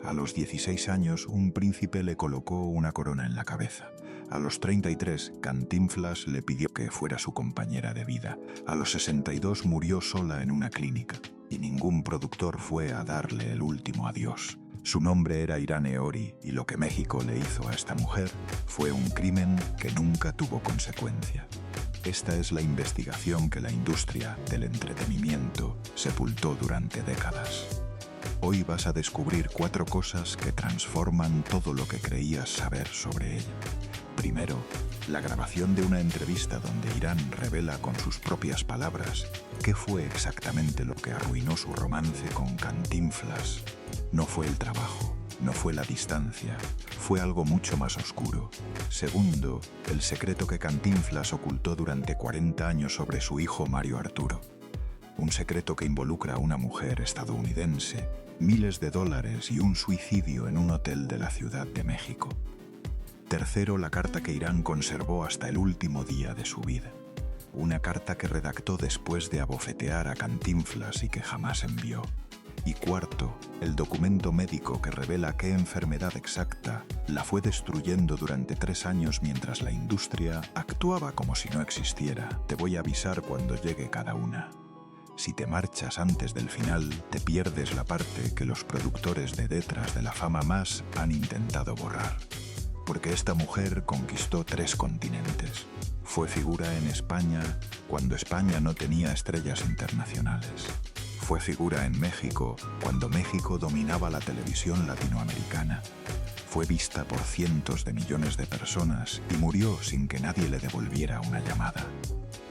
A los 16 años, un príncipe le colocó una corona en la cabeza. A los 33, Cantinflas le pidió que fuera su compañera de vida. A los 62 murió sola en una clínica, y ningún productor fue a darle el último adiós. Su nombre era Irán Eori, y lo que México le hizo a esta mujer fue un crimen que nunca tuvo consecuencia. Esta es la investigación que la industria del entretenimiento sepultó durante décadas. Hoy vas a descubrir 4 cosas que transforman todo lo que creías saber sobre ella. Primero, la grabación de una entrevista donde Irán revela con sus propias palabras qué fue exactamente lo que arruinó su romance con Cantinflas. No fue el trabajo, no fue la distancia, fue algo mucho más oscuro. Segundo, el secreto que Cantinflas ocultó durante 40 años sobre su hijo Mario Arturo. Un secreto que involucra a una mujer estadounidense, miles de dólares y un suicidio en un hotel de la Ciudad de México. Tercero, la carta que Irán conservó hasta el último día de su vida. Una carta que redactó después de abofetear a Cantinflas y que jamás envió. Y cuarto, el documento médico que revela qué enfermedad exacta la fue destruyendo durante 3 años mientras la industria actuaba como si no existiera. Te voy a avisar cuando llegue cada una. Si te marchas antes del final, te pierdes la parte que los productores de Detrás de la Fama más han intentado borrar. Porque esta mujer conquistó 3 continentes. Fue figura en España cuando España no tenía estrellas internacionales. Fue figura en México cuando México dominaba la televisión latinoamericana. Fue vista por cientos de millones de personas y murió sin que nadie le devolviera una llamada.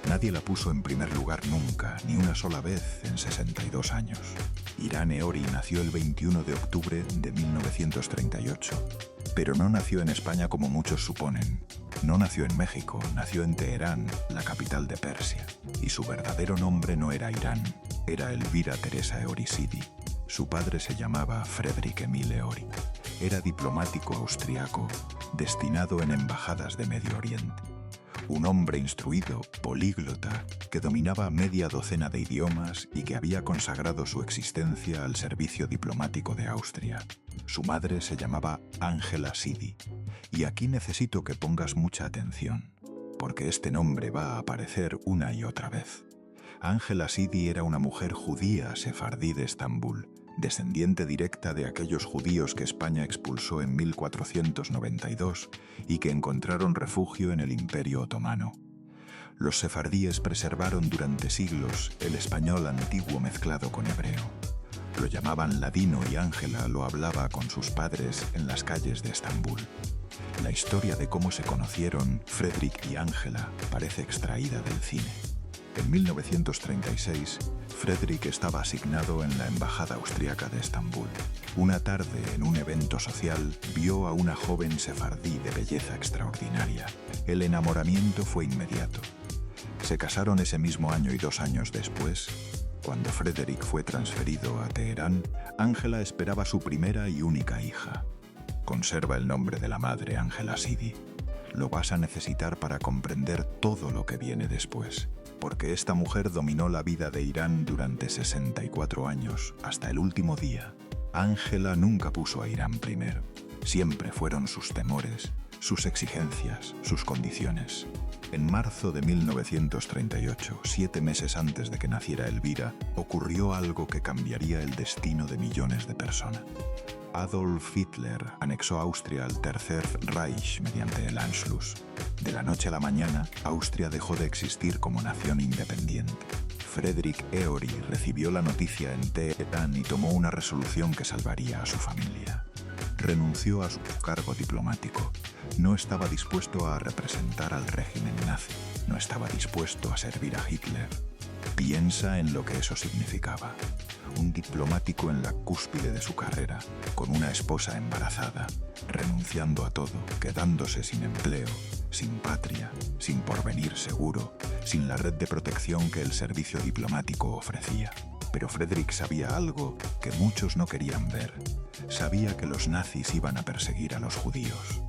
Nadie la puso en primer lugar nunca, ni una sola vez en 62 años. Irán Eori nació el 21 de octubre de 1938. Pero no nació en España como muchos suponen. No nació en México, nació en Teherán, la capital de Persia. Y su verdadero nombre no era Irán, era Elvira Teresa Eori Sidi. Su padre se llamaba Frederick Emil Eori. Era diplomático austriaco, destinado en embajadas de Medio Oriente. Un hombre instruido, políglota, que dominaba media docena de idiomas y que había consagrado su existencia al servicio diplomático de Austria. Su madre se llamaba Ángela Sidi. Y aquí necesito que pongas mucha atención, porque este nombre va a aparecer una y otra vez. Ángela Sidi era una mujer judía sefardí de Estambul, descendiente directa de aquellos judíos que España expulsó en 1492 y que encontraron refugio en el Imperio Otomano. Los sefardíes preservaron durante siglos el español antiguo mezclado con hebreo. Lo llamaban ladino y Ángela lo hablaba con sus padres en las calles de Estambul. La historia de cómo se conocieron Frederick y Ángela parece extraída del cine. En 1936, Frederick estaba asignado en la embajada austríaca de Estambul. Una tarde, en un evento social, vio a una joven sefardí de belleza extraordinaria. El enamoramiento fue inmediato. Se casaron ese mismo año y 2 años después. Cuando Frederick fue transferido a Teherán, Ángela esperaba su primera y única hija. Conserva el nombre de la madre, Ángela Sidi. Lo vas a necesitar para comprender todo lo que viene después, porque esta mujer dominó la vida de Irán durante 64 años, hasta el último día. Ángela nunca puso a Irán primero. Siempre fueron sus temores, sus exigencias, sus condiciones. En marzo de 1938, 7 meses antes de que naciera Elvira, ocurrió algo que cambiaría el destino de millones de personas. Adolf Hitler anexó Austria al Tercer Reich mediante el Anschluss. De la noche a la mañana, Austria dejó de existir como nación independiente. Frederick Eori recibió la noticia en Teherán y tomó una resolución que salvaría a su familia. Renunció a su cargo diplomático. No estaba dispuesto a representar al régimen nazi. No estaba dispuesto a servir a Hitler. Piensa en lo que eso significaba. Un diplomático en la cúspide de su carrera, con una esposa embarazada, renunciando a todo, quedándose sin empleo, sin patria, sin porvenir seguro, sin la red de protección que el servicio diplomático ofrecía. Pero Frederick sabía algo que muchos no querían ver. Sabía que los nazis iban a perseguir a los judíos.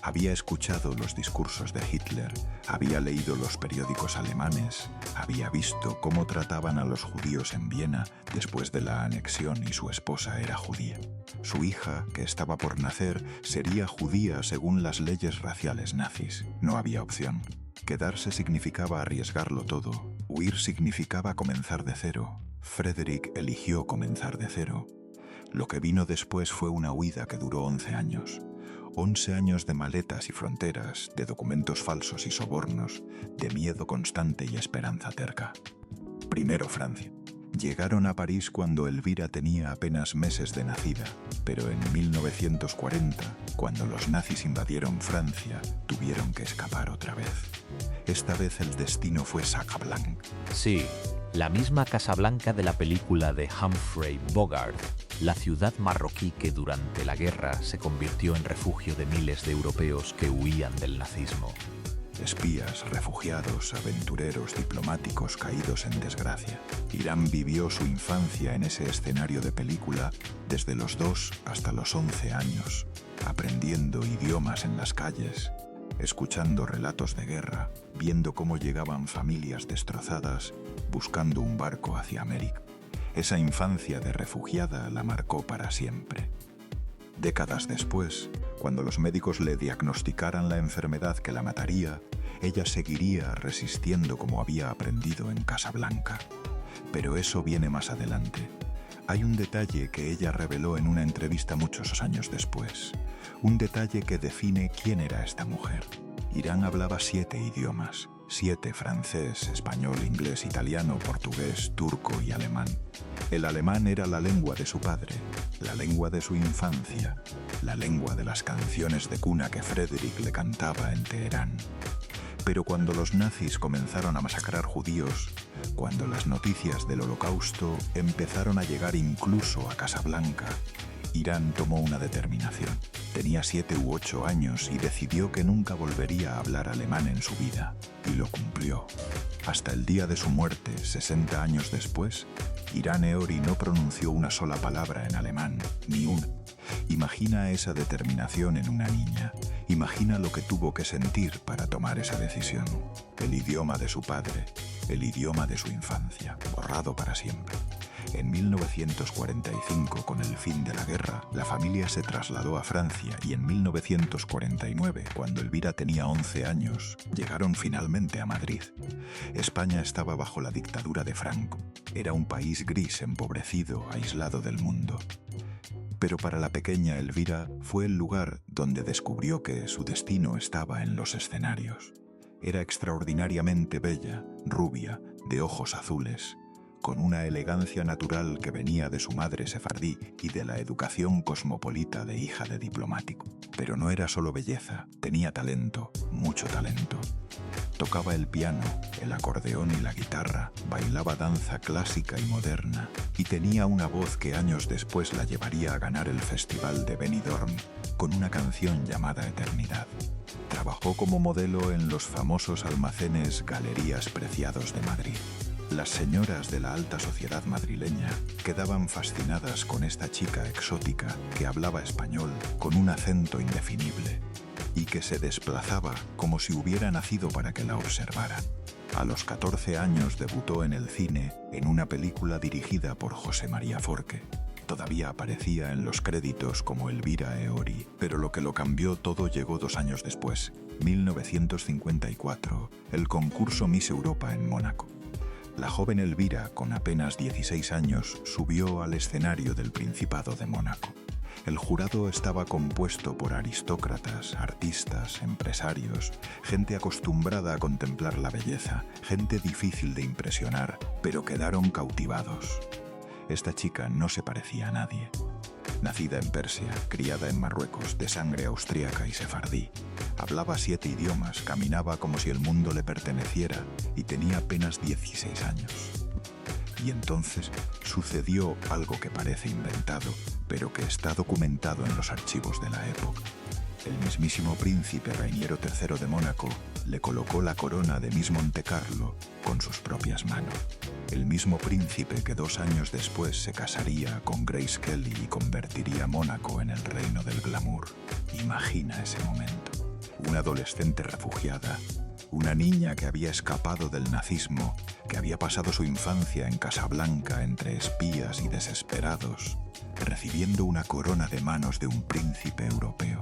Había escuchado los discursos de Hitler, había leído los periódicos alemanes, había visto cómo trataban a los judíos en Viena después de la anexión y su esposa era judía. Su hija, que estaba por nacer, sería judía según las leyes raciales nazis. No había opción. Quedarse significaba arriesgarlo todo. Huir significaba comenzar de cero. Frederick eligió comenzar de cero. Lo que vino después fue una huida que duró 11 años. 11 años de maletas y fronteras, de documentos falsos y sobornos, de miedo constante y esperanza terca. Primero Francia. Llegaron a París cuando Elvira tenía apenas meses de nacida, pero en 1940, cuando los nazis invadieron Francia, tuvieron que escapar otra vez. Esta vez el destino fue Casablanca. Sí, la misma Casablanca de la película de Humphrey Bogart, la ciudad marroquí que durante la guerra se convirtió en refugio de miles de europeos que huían del nazismo. Espías, refugiados, aventureros, diplomáticos caídos en desgracia. Irán vivió su infancia en ese escenario de película desde los 2 hasta los 11 años, aprendiendo idiomas en las calles, escuchando relatos de guerra, viendo cómo llegaban familias destrozadas, buscando un barco hacia América. Esa infancia de refugiada la marcó para siempre. Décadas después, cuando los médicos le diagnosticaran la enfermedad que la mataría, ella seguiría resistiendo como había aprendido en Casablanca. Pero eso viene más adelante. Hay un detalle que ella reveló en una entrevista muchos años después. Un detalle que define quién era esta mujer. Irán hablaba 7 idiomas. 7: francés, español, inglés, italiano, portugués, turco y alemán. El alemán era la lengua de su padre, la lengua de su infancia, la lengua de las canciones de cuna que Frederick le cantaba en Teherán. Pero cuando los nazis comenzaron a masacrar judíos, cuando las noticias del Holocausto empezaron a llegar incluso a Casablanca, Irán tomó una determinación. Tenía 7 u 8 años y decidió que nunca volvería a hablar alemán en su vida. Y lo cumplió. Hasta el día de su muerte, 60 años después, Irán Eori no pronunció una sola palabra en alemán, ni una. Imagina esa determinación en una niña. Imagina lo que tuvo que sentir para tomar esa decisión. El idioma de su padre, el idioma de su infancia, borrado para siempre. En 1945, con el fin de la guerra, la familia se trasladó a Francia y en 1949, cuando Elvira tenía 11 años, llegaron finalmente a Madrid. España estaba bajo la dictadura de Franco. Era un país gris, empobrecido, aislado del mundo. Pero para la pequeña Elvira fue el lugar donde descubrió que su destino estaba en los escenarios. Era extraordinariamente bella, rubia, de ojos azules, con una elegancia natural que venía de su madre sefardí y de la educación cosmopolita de hija de diplomático. Pero no era solo belleza, tenía talento, mucho talento. Tocaba el piano, el acordeón y la guitarra, bailaba danza clásica y moderna, y tenía una voz que años después la llevaría a ganar el Festival de Benidorm con una canción llamada Eternidad. Trabajó como modelo en los famosos almacenes Galerías Preciados de Madrid. Las señoras de la alta sociedad madrileña quedaban fascinadas con esta chica exótica que hablaba español con un acento indefinible y que se desplazaba como si hubiera nacido para que la observaran. A los 14 años debutó en el cine en una película dirigida por José María Forqué. Todavía aparecía en los créditos como Elvira Eori, pero lo que lo cambió todo llegó 2 años después, 1954, el concurso Miss Europa en Mónaco. La joven Elvira, con apenas 16 años, subió al escenario del Principado de Mónaco. El jurado estaba compuesto por aristócratas, artistas, empresarios, gente acostumbrada a contemplar la belleza, gente difícil de impresionar, pero quedaron cautivados. Esta chica no se parecía a nadie. Nacida en Persia, criada en Marruecos, de sangre austríaca y sefardí. Hablaba 7 idiomas, caminaba como si el mundo le perteneciera y tenía apenas 16 años. Y entonces sucedió algo que parece inventado, pero que está documentado en los archivos de la época. El mismísimo príncipe Rainiero III de Mónaco le colocó la corona de Miss Montecarlo con sus propias manos. El mismo príncipe que 2 años después se casaría con Grace Kelly y convertiría Mónaco en el reino del glamour. Imagina ese momento. Una adolescente refugiada, una niña que había escapado del nazismo, que había pasado su infancia en Casablanca entre espías y desesperados, recibiendo una corona de manos de un príncipe europeo.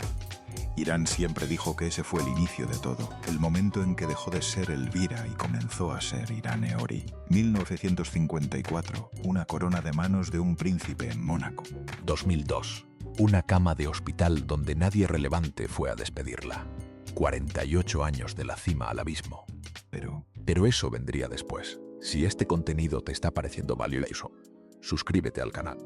Irán siempre dijo que ese fue el inicio de todo, el momento en que dejó de ser Elvira y comenzó a ser Irán Eori. 1954, una corona de manos de un príncipe en Mónaco. 2002, una cama de hospital donde nadie relevante fue a despedirla. 48 años de la cima al abismo. Pero eso vendría después. Si este contenido te está pareciendo valioso, suscríbete al canal.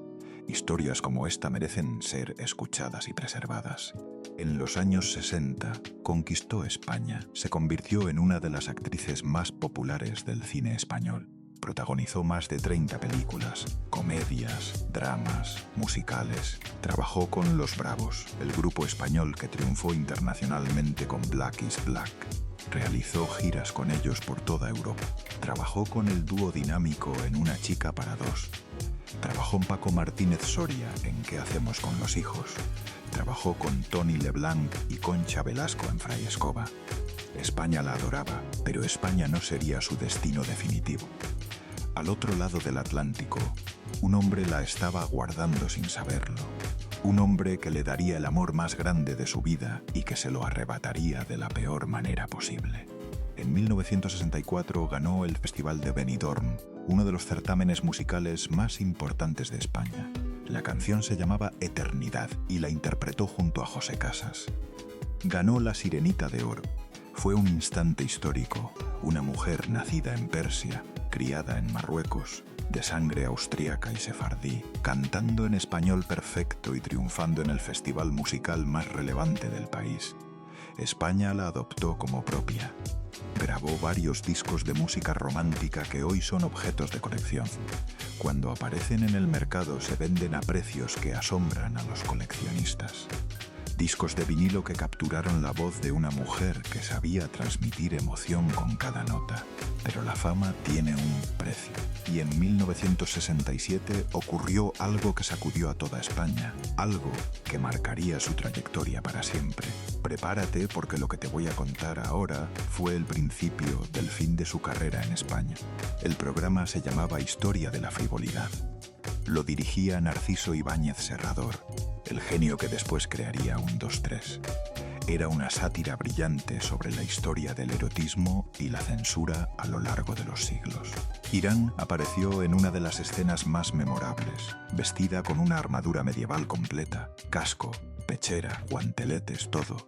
Historias como esta merecen ser escuchadas y preservadas. En los años 60, conquistó España. Se convirtió en una de las actrices más populares del cine español. Protagonizó más de 30 películas, comedias, dramas, musicales. Trabajó con Los Bravos, el grupo español que triunfó internacionalmente con Black is Black. Realizó giras con ellos por toda Europa. Trabajó con el dúo dinámico en Una chica para dos. Trabajó con Paco Martínez Soria en ¿Qué hacemos con los hijos? Trabajó con Tony Leblanc y Concha Velasco en Fray Escoba. España la adoraba, pero España no sería su destino definitivo. Al otro lado del Atlántico, un hombre la estaba aguardando sin saberlo. Un hombre que le daría el amor más grande de su vida y que se lo arrebataría de la peor manera posible. En 1964 ganó el Festival de Benidorm, uno de los certámenes musicales más importantes de España. La canción se llamaba Eternidad y la interpretó junto a José Casas. Ganó la Sirenita de Oro. Fue un instante histórico. Una mujer nacida en Persia, criada en Marruecos, de sangre austríaca y sefardí, cantando en español perfecto y triunfando en el festival musical más relevante del país. España la adoptó como propia. Grabó varios discos de música romántica que hoy son objetos de colección. Cuando aparecen en el mercado se venden a precios que asombran a los coleccionistas. Discos de vinilo que capturaron la voz de una mujer que sabía transmitir emoción con cada nota. Pero la fama tiene un precio. Y en 1967 ocurrió algo que sacudió a toda España. Algo que marcaría su trayectoria para siempre. Prepárate porque lo que te voy a contar ahora fue el principio del fin de su carrera en España. El programa se llamaba Historia de la Frivolidad. Lo dirigía Narciso Ibáñez Serrador, el genio que después crearía un 2-3. Era una sátira brillante sobre la historia del erotismo y la censura a lo largo de los siglos. Irán apareció en una de las escenas más memorables, vestida con una armadura medieval completa, casco, pechera, guanteletes, todo.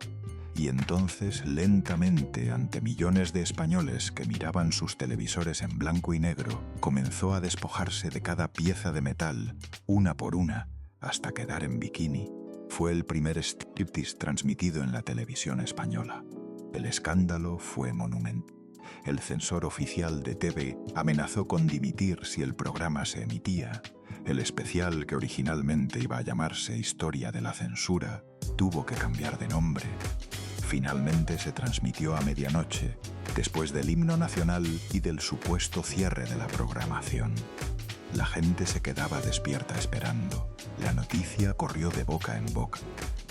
Y entonces, lentamente, ante millones de españoles que miraban sus televisores en blanco y negro, comenzó a despojarse de cada pieza de metal, una por una, hasta quedar en bikini. Fue el primer striptease transmitido en la televisión española. El escándalo fue monumental. El censor oficial de TV amenazó con dimitir si el programa se emitía. El especial, que originalmente iba a llamarse Historia de la Censura, tuvo que cambiar de nombre. Finalmente se transmitió a medianoche, después del himno nacional y del supuesto cierre de la programación. La gente se quedaba despierta esperando. La noticia corrió de boca en boca.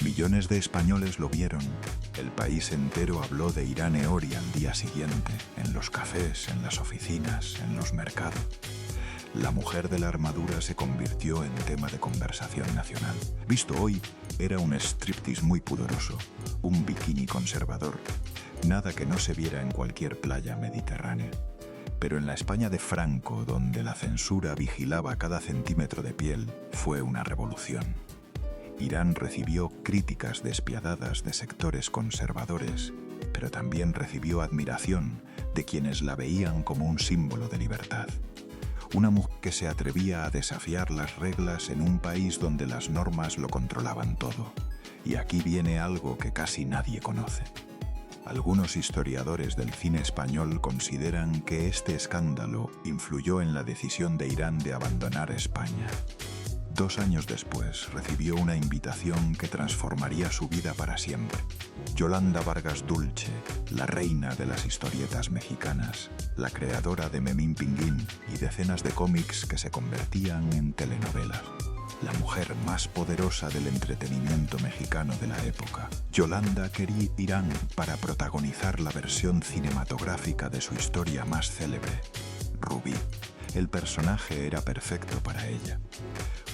Millones de españoles lo vieron. El país entero habló de Irán Eori al día siguiente, en los cafés, en las oficinas, en los mercados. La mujer de la armadura se convirtió en tema de conversación nacional. Visto hoy, era un striptease muy pudoroso, un bikini conservador, nada que no se viera en cualquier playa mediterránea. Pero en la España de Franco, donde la censura vigilaba cada centímetro de piel, fue una revolución. Irán recibió críticas despiadadas de sectores conservadores, pero también recibió admiración de quienes la veían como un símbolo de libertad. Una mujer que se atrevía a desafiar las reglas en un país donde las normas lo controlaban todo. Y aquí viene algo que casi nadie conoce. Algunos historiadores del cine español consideran que este escándalo influyó en la decisión de Irán de abandonar España. 2 años después recibió una invitación que transformaría su vida para siempre. Yolanda Vargas Dulce, la reina de las historietas mexicanas, la creadora de Memín Pinguín y decenas de cómics que se convertían en telenovelas. La mujer más poderosa del entretenimiento mexicano de la época. Yolanda quería Irán para protagonizar la versión cinematográfica de su historia más célebre, Rubí. El personaje era perfecto para ella.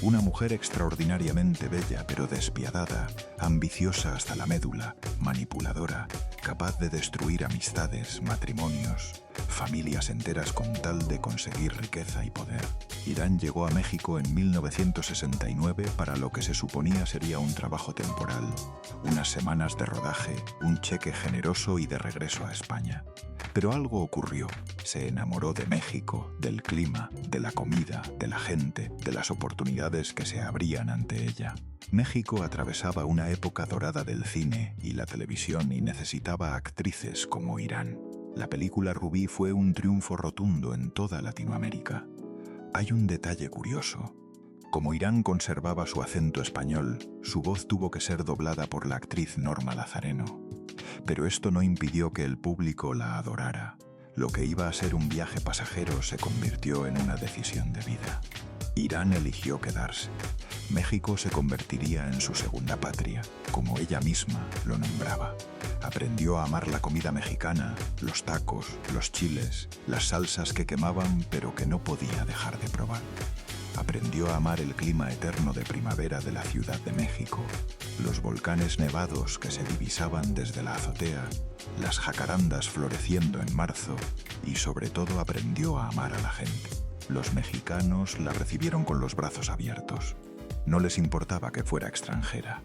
Una mujer extraordinariamente bella pero despiadada, ambiciosa hasta la médula, manipuladora, capaz de destruir amistades, matrimonios, familias enteras con tal de conseguir riqueza y poder. Irán llegó a México en 1969 para lo que se suponía sería un trabajo temporal, unas semanas de rodaje, un cheque generoso y de regreso a España. Pero algo ocurrió. Se enamoró de México, del clima, de la comida, de la gente, de las oportunidades que se abrían ante ella. México atravesaba una época dorada del cine y la televisión y necesitaba actrices como Irán. La película Rubí fue un triunfo rotundo en toda Latinoamérica. Hay un detalle curioso. Como Irán conservaba su acento español, su voz tuvo que ser doblada por la actriz Norma Lazareno. Pero esto no impidió que el público la adorara. Lo que iba a ser un viaje pasajero se convirtió en una decisión de vida. Irán eligió quedarse. México se convertiría en su segunda patria, como ella misma lo nombraba. Aprendió a amar la comida mexicana, los tacos, los chiles, las salsas que quemaban pero que no podía dejar de probar. Aprendió a amar el clima eterno de primavera de la Ciudad de México, los volcanes nevados que se divisaban desde la azotea, las jacarandas floreciendo en marzo y sobre todo aprendió a amar a la gente. Los mexicanos la recibieron con los brazos abiertos. No les importaba que fuera extranjera.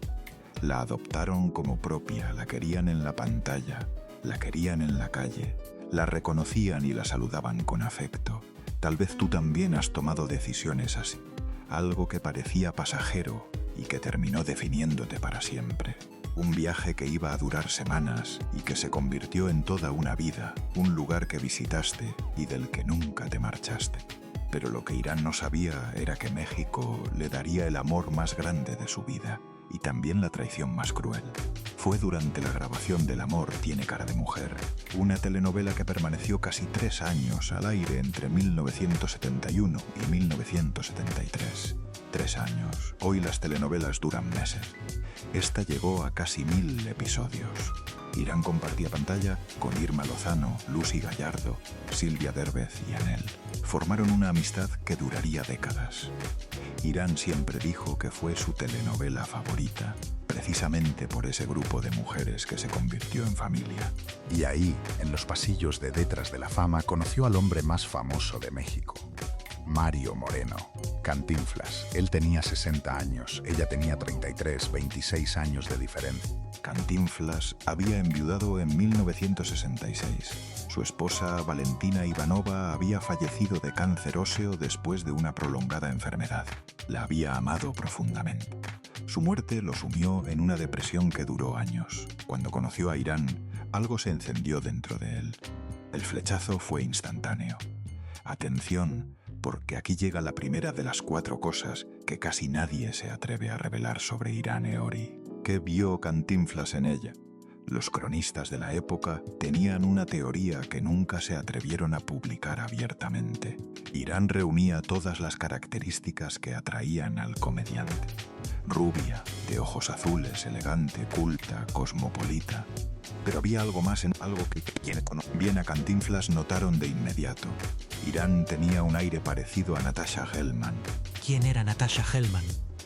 La adoptaron como propia, la querían en la pantalla, la querían en la calle, la reconocían y la saludaban con afecto. Tal vez tú también has tomado decisiones así, algo que parecía pasajero y que terminó definiéndote para siempre. Un viaje que iba a durar semanas y que se convirtió en toda una vida, un lugar que visitaste y del que nunca te marchaste. Pero lo que Irán no sabía era que México le daría el amor más grande de su vida y también la traición más cruel. Fue durante la grabación del Amor tiene cara de mujer, una telenovela que permaneció casi 3 años al aire entre 1971 y 1973. 3 años. Hoy las telenovelas duran meses. Esta llegó a casi 1000 episodios. Irán compartía pantalla con Irma Lozano, Lucy Gallardo, Silvia Derbez y Anel. Formaron una amistad que duraría décadas. Irán siempre dijo que fue su telenovela favorita, precisamente por ese grupo de mujeres que se convirtió en familia. Y ahí, en los pasillos de Detrás de la Fama, conoció al hombre más famoso de México, Mario Moreno, Cantinflas. Él tenía 60 años, ella tenía 33, 26 años de diferencia. Cantinflas había enviudado en 1966. Su esposa, Valentina Ivanova, había fallecido de cáncer óseo después de una prolongada enfermedad. La había amado profundamente. Su muerte lo sumió en una depresión que duró años. Cuando conoció a Irán, algo se encendió dentro de él. El flechazo fue instantáneo. Atención, porque aquí llega la primera de las 4 cosas que casi nadie se atreve a revelar sobre Irán Eori. ¿Qué vio Cantinflas en ella? Los cronistas de la época tenían una teoría que nunca se atrevieron a publicar abiertamente. Irán reunía todas las características que atraían al comediante. Rubia, de ojos azules, elegante, culta, cosmopolita. Pero había algo más en algo que quienes conocían bien a Cantinflas notaron de inmediato. Irán tenía un aire parecido a Natasha Hellman. ¿Quién era Natasha Hellman?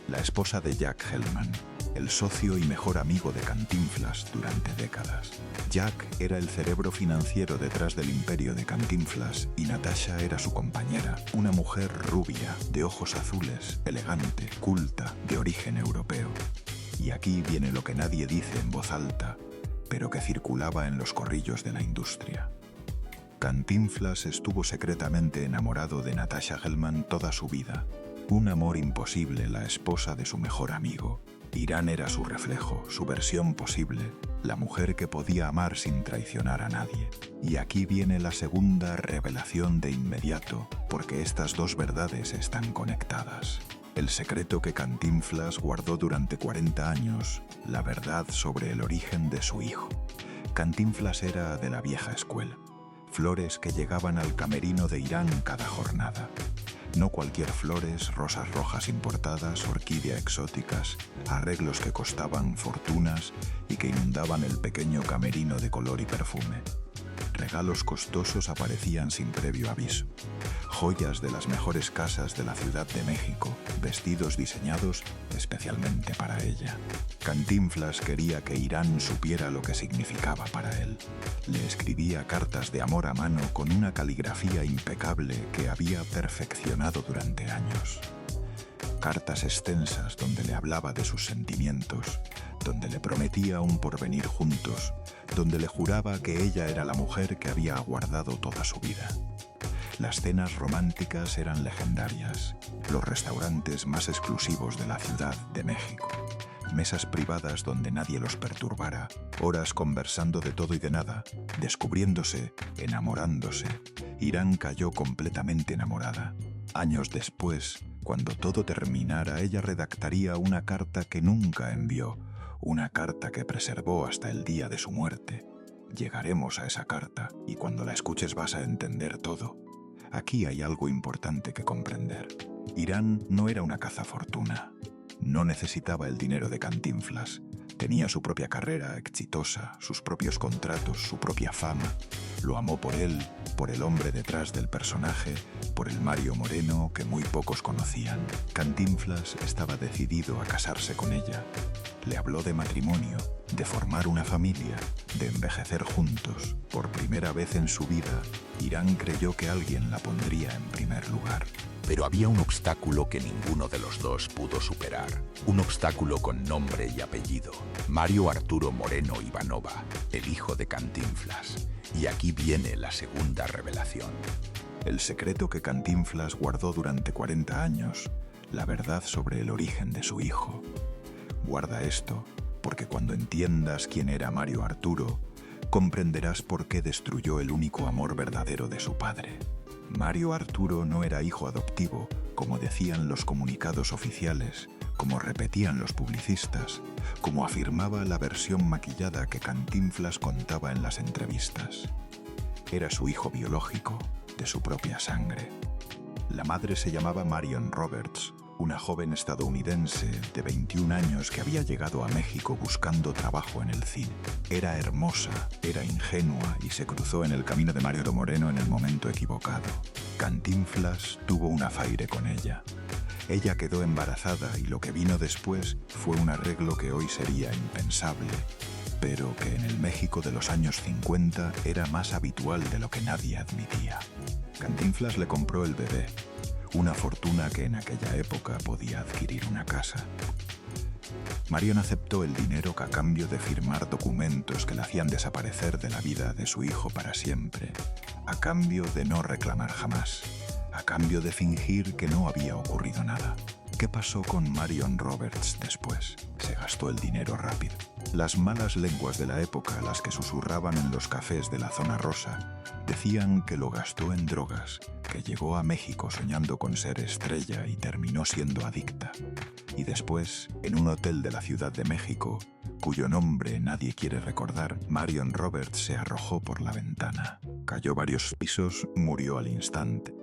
La esposa de Jack Hellman, el socio y mejor amigo de Cantinflas durante décadas. Jack era el cerebro financiero detrás del imperio de Cantinflas y Natasha era su compañera, una mujer rubia, de ojos azules, elegante, culta, de origen europeo. Y aquí viene lo que nadie dice en voz alta, pero que circulaba en los corrillos de la industria. Cantinflas estuvo secretamente enamorado de Natasha Hellman toda su vida. Un amor imposible, la esposa de su mejor amigo. Irán era su reflejo, su versión posible, la mujer que podía amar sin traicionar a nadie. Y aquí viene la segunda revelación de inmediato, porque estas dos verdades están conectadas. El secreto que Cantinflas guardó durante 40 años, la verdad sobre el origen de su hijo. Cantinflas era de la vieja escuela. Flores que llegaban al camerino de Irán cada jornada. No cualquier flores, rosas rojas importadas, orquídeas exóticas, arreglos que costaban fortunas y que inundaban el pequeño camerino de color y perfume. Regalos costosos aparecían sin previo aviso. Joyas de las mejores casas de la Ciudad de México, vestidos diseñados especialmente para ella. Cantinflas quería que Irán supiera lo que significaba para él. Le escribía cartas de amor a mano con una caligrafía impecable que había perfeccionado durante años. Cartas extensas donde le hablaba de sus sentimientos, donde le prometía un porvenir juntos, donde le juraba que ella era la mujer que había aguardado toda su vida. Las cenas románticas eran legendarias, los restaurantes más exclusivos de la Ciudad de México, mesas privadas donde nadie los perturbara, horas conversando de todo y de nada, descubriéndose, enamorándose. Irán cayó completamente enamorada. Años después, cuando todo terminara, ella redactaría una carta que nunca envió, una carta que preservó hasta el día de su muerte. Llegaremos a esa carta y cuando la escuches vas a entender todo. Aquí hay algo importante que comprender. Irán no era una cazafortuna. No necesitaba el dinero de Cantinflas. Tenía su propia carrera exitosa, sus propios contratos, su propia fama. Lo amó por él, por el hombre detrás del personaje, por el Mario Moreno que muy pocos conocían. Cantinflas estaba decidido a casarse con ella. Le habló de matrimonio, de formar una familia, de envejecer juntos. Por primera vez en su vida, Irán creyó que alguien la pondría en primer lugar. Pero había un obstáculo que ninguno de los dos pudo superar. Un obstáculo con nombre y apellido. Mario Arturo Moreno Ivanova, el hijo de Cantinflas. Y aquí viene la segunda revelación. El secreto que Cantinflas guardó durante 40 años, la verdad sobre el origen de su hijo. Guarda esto, porque cuando entiendas quién era Mario Arturo, comprenderás por qué destruyó el único amor verdadero de su padre. Mario Arturo no era hijo adoptivo, como decían los comunicados oficiales, como repetían los publicistas, como afirmaba la versión maquillada que Cantinflas contaba en las entrevistas. Era su hijo biológico, de su propia sangre. La madre se llamaba Marion Roberts, una joven estadounidense de 21 años que había llegado a México buscando trabajo en el cine. Era hermosa, era ingenua y se cruzó en el camino de Mario Moreno en el momento equivocado. Cantinflas tuvo un afaire con ella. Ella quedó embarazada y lo que vino después fue un arreglo que hoy sería impensable, pero que en el México de los años 50 era más habitual de lo que nadie admitía. Cantinflas le compró el bebé, una fortuna que en aquella época podía adquirir una casa. Marion aceptó el dinero a cambio de firmar documentos que la hacían desaparecer de la vida de su hijo para siempre, a cambio de no reclamar jamás, a cambio de fingir que no había ocurrido nada. ¿Qué pasó con Marion Roberts después? Se gastó el dinero rápido. Las malas lenguas de la época, las que susurraban en los cafés de la zona rosa, decían que lo gastó en drogas, que llegó a México soñando con ser estrella y terminó siendo adicta. Y después, en un hotel de la Ciudad de México, cuyo nombre nadie quiere recordar, Marion Roberts se arrojó por la ventana. Cayó varios pisos, murió al instante.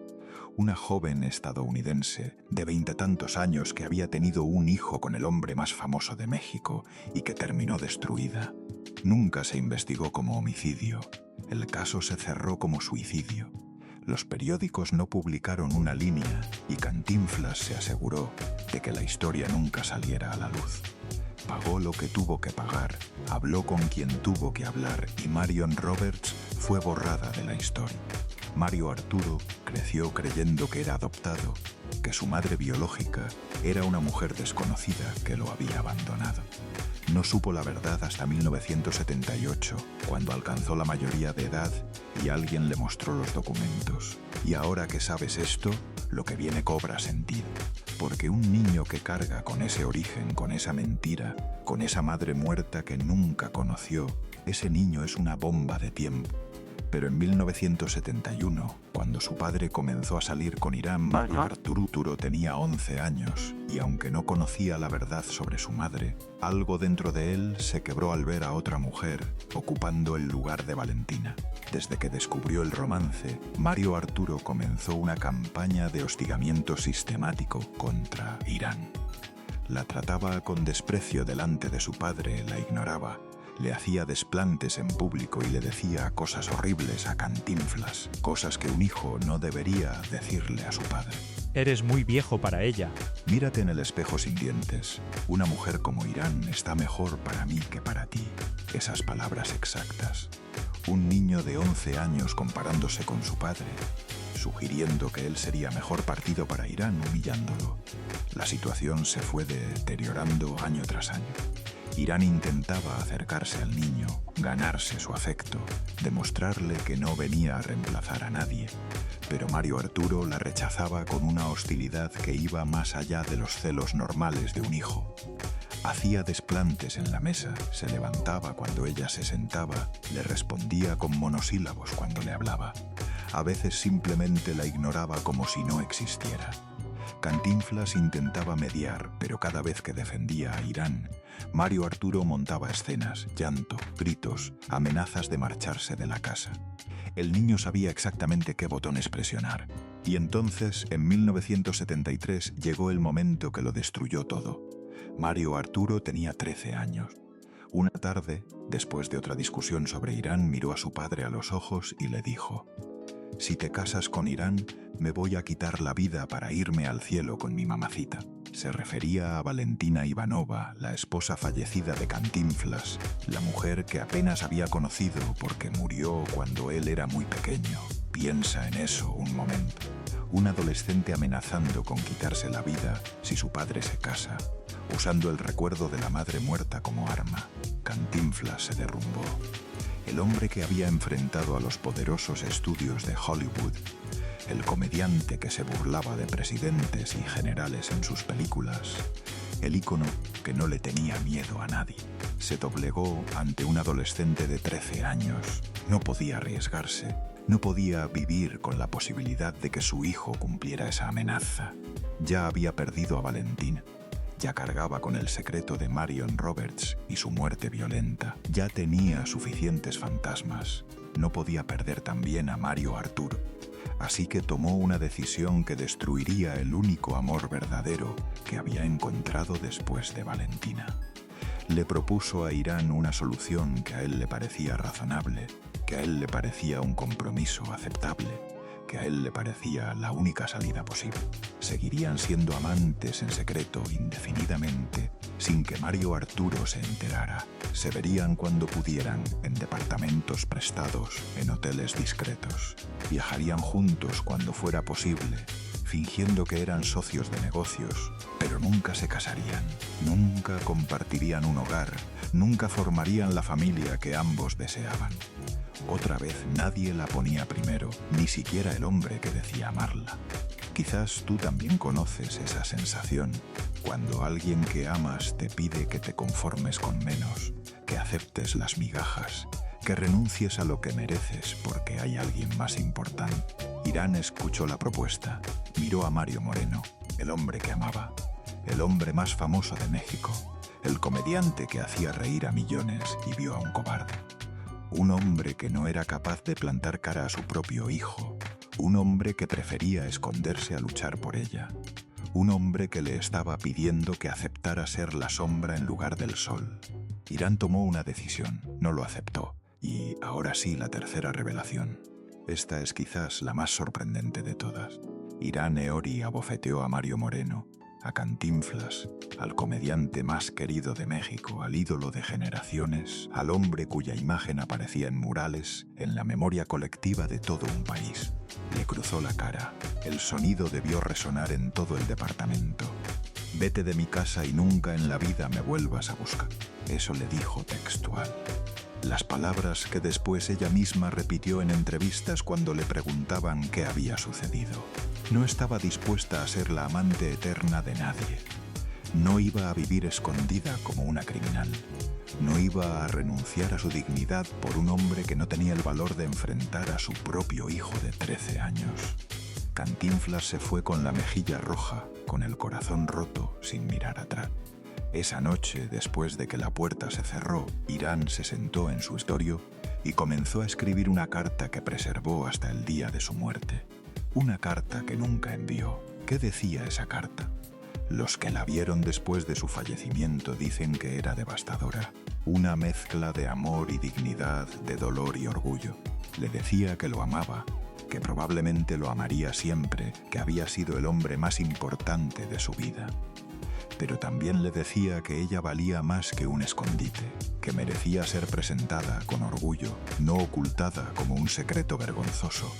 Una joven estadounidense de 20 tantos años que había tenido un hijo con el hombre más famoso de México y que terminó destruida. Nunca se investigó como homicidio. El caso se cerró como suicidio. Los periódicos no publicaron una línea y Cantinflas se aseguró de que la historia nunca saliera a la luz. Pagó lo que tuvo que pagar, habló con quien tuvo que hablar y Marion Roberts fue borrada de la historia. Mario Arturo creció creyendo que era adoptado, que su madre biológica era una mujer desconocida que lo había abandonado. No supo la verdad hasta 1978, cuando alcanzó la mayoría de edad y alguien le mostró los documentos. Y ahora que sabes esto, lo que viene cobra sentido. Porque un niño que carga con ese origen, con esa mentira, con esa madre muerta que nunca conoció, ese niño es una bomba de tiempo. Pero en 1971, cuando su padre comenzó a salir con Irán, Mario Arturo tenía 11 años y aunque no conocía la verdad sobre su madre, algo dentro de él se quebró al ver a otra mujer ocupando el lugar de Valentina. Desde que descubrió el romance, Mario Arturo comenzó una campaña de hostigamiento sistemático contra Irán. La trataba con desprecio delante de su padre, la ignoraba. Le hacía desplantes en público y le decía cosas horribles a Cantinflas, cosas que un hijo no debería decirle a su padre. Eres muy viejo para ella. Mírate en el espejo sin dientes. Una mujer como Irán está mejor para mí que para ti. Esas palabras exactas. Un niño de 11 años comparándose con su padre, sugiriendo que él sería mejor partido para Irán, humillándolo. La situación se fue deteriorando año tras año. Irán intentaba acercarse al niño, ganarse su afecto, demostrarle que no venía a reemplazar a nadie. Pero Mario Arturo la rechazaba con una hostilidad que iba más allá de los celos normales de un hijo. Hacía desplantes en la mesa, se levantaba cuando ella se sentaba, le respondía con monosílabos cuando le hablaba. A veces simplemente la ignoraba como si no existiera. Cantinflas intentaba mediar, pero cada vez que defendía a Irán, Mario Arturo montaba escenas, llanto, gritos, amenazas de marcharse de la casa. El niño sabía exactamente qué botones presionar. Y entonces, en 1973, llegó el momento que lo destruyó todo. Mario Arturo tenía 13 años. Una tarde, después de otra discusión sobre Irán, miró a su padre a los ojos y le dijo: «Si te casas con Irán, me voy a quitar la vida para irme al cielo con mi mamacita». Se refería a Valentina Ivanova, la esposa fallecida de Cantinflas, la mujer que apenas había conocido porque murió cuando él era muy pequeño. Piensa en eso un momento. Un adolescente amenazando con quitarse la vida si su padre se casa, usando el recuerdo de la madre muerta como arma. Cantinflas se derrumbó. El hombre que había enfrentado a los poderosos estudios de Hollywood, el comediante que se burlaba de presidentes y generales en sus películas, el ícono que no le tenía miedo a nadie, se doblegó ante un adolescente de 13 años. No podía arriesgarse, no podía vivir con la posibilidad de que su hijo cumpliera esa amenaza. Ya había perdido a Valentina. Ya cargaba con el secreto de Marion Roberts y su muerte violenta. Ya tenía suficientes fantasmas. No podía perder también a Mario Arturo. Así que tomó una decisión que destruiría el único amor verdadero que había encontrado después de Valentina. Le propuso a Irán una solución que a él le parecía razonable, que a él le parecía un compromiso aceptable, que a él le parecía la única salida posible. Seguirían siendo amantes en secreto indefinidamente, sin que Mario Arturo se enterara. Se verían cuando pudieran, en departamentos prestados, en hoteles discretos. Viajarían juntos cuando fuera posible, fingiendo que eran socios de negocios, pero nunca se casarían, nunca compartirían un hogar, nunca formarían la familia que ambos deseaban. Otra vez nadie la ponía primero, ni siquiera el hombre que decía amarla. Quizás tú también conoces esa sensación, cuando alguien que amas te pide que te conformes con menos, que aceptes las migajas, que renuncies a lo que mereces porque hay alguien más importante. Irán escuchó la propuesta, miró a Mario Moreno, el hombre que amaba, el hombre más famoso de México, el comediante que hacía reír a millones, y vio a un cobarde. Un hombre que no era capaz de plantar cara a su propio hijo, un hombre que prefería esconderse a luchar por ella, un hombre que le estaba pidiendo que aceptara ser la sombra en lugar del sol. Irán tomó una decisión, no lo aceptó, y ahora sí la tercera revelación. Esta es quizás la más sorprendente de todas. Irán Eori abofeteó a Mario Moreno, a Cantinflas, al comediante más querido de México, al ídolo de generaciones, al hombre cuya imagen aparecía en murales, en la memoria colectiva de todo un país. Le cruzó la cara. El sonido debió resonar en todo el departamento. «Vete de mi casa y nunca en la vida me vuelvas a buscar». Eso le dijo textual. Las palabras que después ella misma repitió en entrevistas cuando le preguntaban qué había sucedido. No estaba dispuesta a ser la amante eterna de nadie. No iba a vivir escondida como una criminal. No iba a renunciar a su dignidad por un hombre que no tenía el valor de enfrentar a su propio hijo de 13 años. Cantinflas se fue con la mejilla roja, con el corazón roto, sin mirar atrás. Esa noche, después de que la puerta se cerró, Irán se sentó en su escritorio y comenzó a escribir una carta que preservó hasta el día de su muerte. Una carta que nunca envió. ¿Qué decía esa carta? Los que la vieron después de su fallecimiento dicen que era devastadora. Una mezcla de amor y dignidad, de dolor y orgullo. Le decía que lo amaba, que probablemente lo amaría siempre, que había sido el hombre más importante de su vida. Pero también le decía que ella valía más que un escondite, que merecía ser presentada con orgullo, no ocultada como un secreto vergonzoso,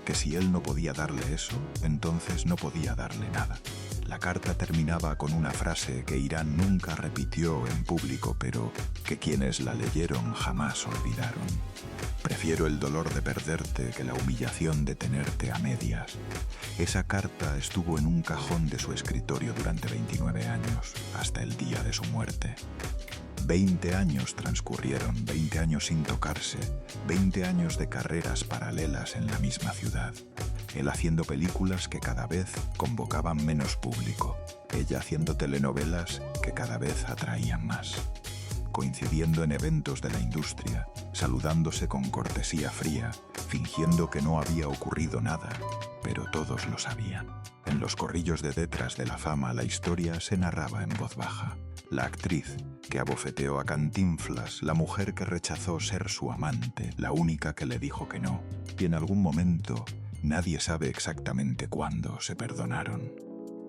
que si él no podía darle eso, entonces no podía darle nada. La carta terminaba con una frase que Irán nunca repitió en público, pero que quienes la leyeron jamás olvidaron. Prefiero el dolor de perderte que la humillación de tenerte a medias. Esa carta estuvo en un cajón de su escritorio durante 29 años, hasta el día de su muerte. 20 años transcurrieron, 20 años sin tocarse, 20 años de carreras paralelas en la misma ciudad. Él haciendo películas que cada vez convocaban menos público, ella haciendo telenovelas que cada vez atraían más. Coincidiendo en eventos de la industria, saludándose con cortesía fría, fingiendo que no había ocurrido nada, pero todos lo sabían. En los corrillos de detrás de la fama la historia se narraba en voz baja. La actriz que abofeteó a Cantinflas, la mujer que rechazó ser su amante, la única que le dijo que no, y en algún momento, nadie sabe exactamente cuándo, se perdonaron.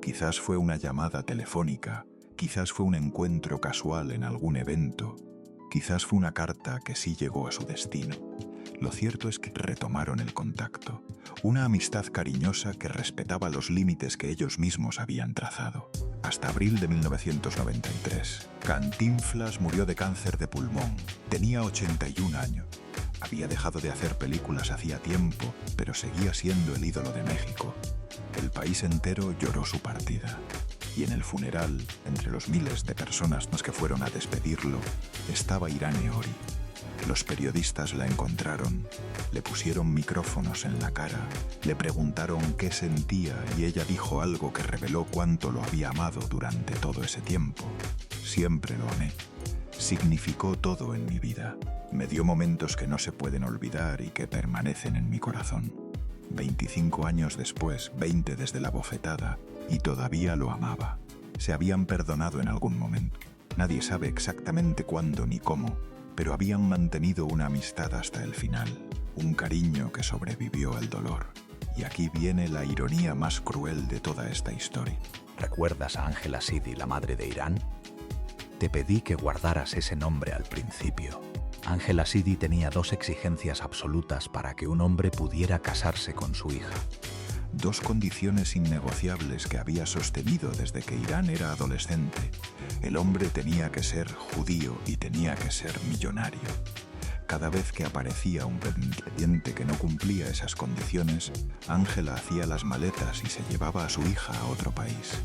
Quizás fue una llamada telefónica, quizás fue un encuentro casual en algún evento, quizás fue una carta que sí llegó a su destino. Lo cierto es que retomaron el contacto, una amistad cariñosa que respetaba los límites que ellos mismos habían trazado. Hasta abril de 1993, Cantinflas murió de cáncer de pulmón. Tenía 81 años. Había dejado de hacer películas hacía tiempo, pero seguía siendo el ídolo de México. El país entero lloró su partida. Y en el funeral, entre los miles de personas que fueron a despedirlo, estaba Irán Eori. Los periodistas la encontraron, le pusieron micrófonos en la cara, le preguntaron qué sentía y ella dijo algo que reveló cuánto lo había amado durante todo ese tiempo. Siempre lo amé. Significó todo en mi vida. Me dio momentos que no se pueden olvidar y que permanecen en mi corazón. 25 años después, 20 desde la bofetada, y todavía lo amaba. Se habían perdonado en algún momento. Nadie sabe exactamente cuándo ni cómo, pero habían mantenido una amistad hasta el final, un cariño que sobrevivió al dolor. Y aquí viene la ironía más cruel de toda esta historia. ¿Recuerdas a Angela Sidi, la madre de Irán? Te pedí que guardaras ese nombre al principio. Angela Sidi tenía dos exigencias absolutas para que un hombre pudiera casarse con su hija. Dos condiciones innegociables que había sostenido desde que Irán era adolescente. El hombre tenía que ser judío y tenía que ser millonario. Cada vez que aparecía un pretendiente que no cumplía esas condiciones, Ángela hacía las maletas y se llevaba a su hija a otro país.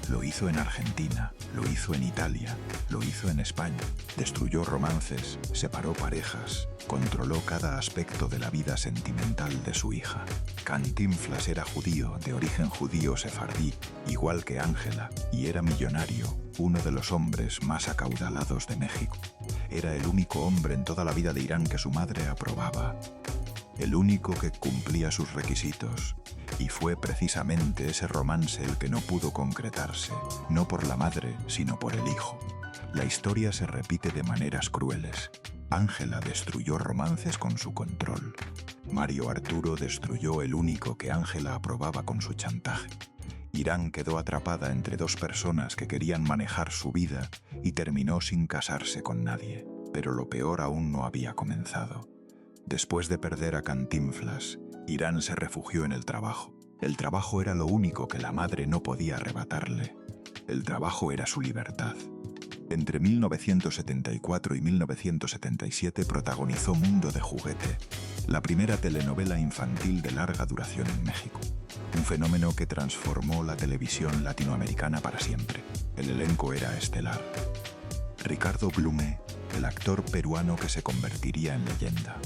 Lo hizo en Argentina, lo hizo en Italia, lo hizo en España. Destruyó romances, separó parejas, controló cada aspecto de la vida sentimental de su hija. Cantinflas era judío, de origen judío sefardí, igual que Ángela, y era millonario, uno de los hombres más acaudalados de México. Era el único hombre en toda la vida de Irán que su madre aprobaba. El único que cumplía sus requisitos. Y fue precisamente ese romance el que no pudo concretarse, no por la madre, sino por el hijo. La historia se repite de maneras crueles. Ángela destruyó romances con su control. Mario Arturo destruyó el único que Ángela aprobaba con su chantaje. Irán quedó atrapada entre dos personas que querían manejar su vida y terminó sin casarse con nadie. Pero lo peor aún no había comenzado. Después de perder a Cantinflas, Irán se refugió en el trabajo. El trabajo era lo único que la madre no podía arrebatarle. El trabajo era su libertad. Entre 1974 y 1977 protagonizó Mundo de Juguete, la primera telenovela infantil de larga duración en México. Un fenómeno que transformó la televisión latinoamericana para siempre. El elenco era estelar. Ricardo Blume, el actor peruano que se convertiría en leyenda.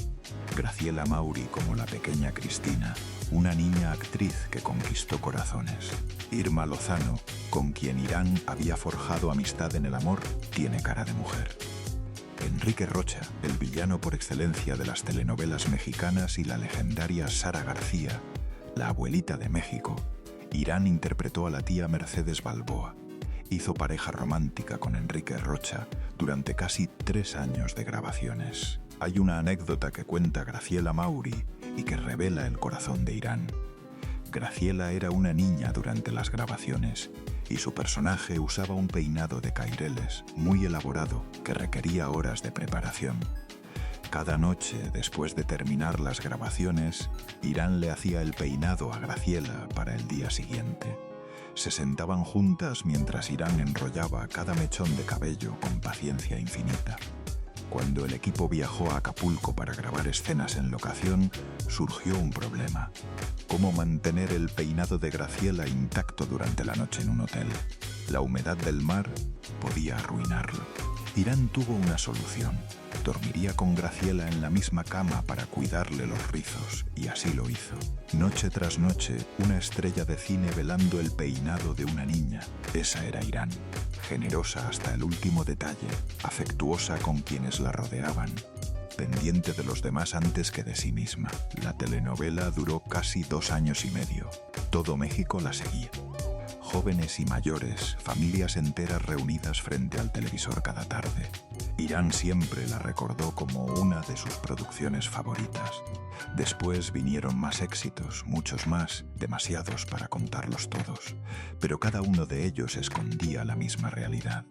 Graciela Mauri como la pequeña Cristina, una niña actriz que conquistó corazones. Irma Lozano, con quien Irán había forjado amistad en el amor, tiene cara de mujer. Enrique Rocha, el villano por excelencia de las telenovelas mexicanas, y la legendaria Sara García, la abuelita de México. Irán interpretó a la tía Mercedes Balboa. Hizo pareja romántica con Enrique Rocha durante casi 3 años de grabaciones. Hay una anécdota que cuenta Graciela Mauri y que revela el corazón de Irán. Graciela era una niña durante las grabaciones y su personaje usaba un peinado de caireles muy elaborado que requería horas de preparación. Cada noche, después de terminar las grabaciones, Irán le hacía el peinado a Graciela para el día siguiente. Se sentaban juntas mientras Irán enrollaba cada mechón de cabello con paciencia infinita. Cuando el equipo viajó a Acapulco para grabar escenas en locación, surgió un problema: cómo mantener el peinado de Graciela intacto durante la noche en un hotel. La humedad del mar podía arruinarlo. Irán tuvo una solución. Dormiría con Graciela en la misma cama para cuidarle los rizos, y así lo hizo. Noche tras noche, una estrella de cine velando el peinado de una niña. Esa era Irán. Generosa hasta el último detalle, afectuosa con quienes la rodeaban, pendiente de los demás antes que de sí misma. La telenovela duró casi 2 años y medio. Todo México la seguía. Jóvenes y mayores, familias enteras reunidas frente al televisor cada tarde. Irán siempre la recordó como una de sus producciones favoritas. Después vinieron más éxitos, muchos más, demasiados para contarlos todos, pero cada uno de ellos escondía la misma realidad.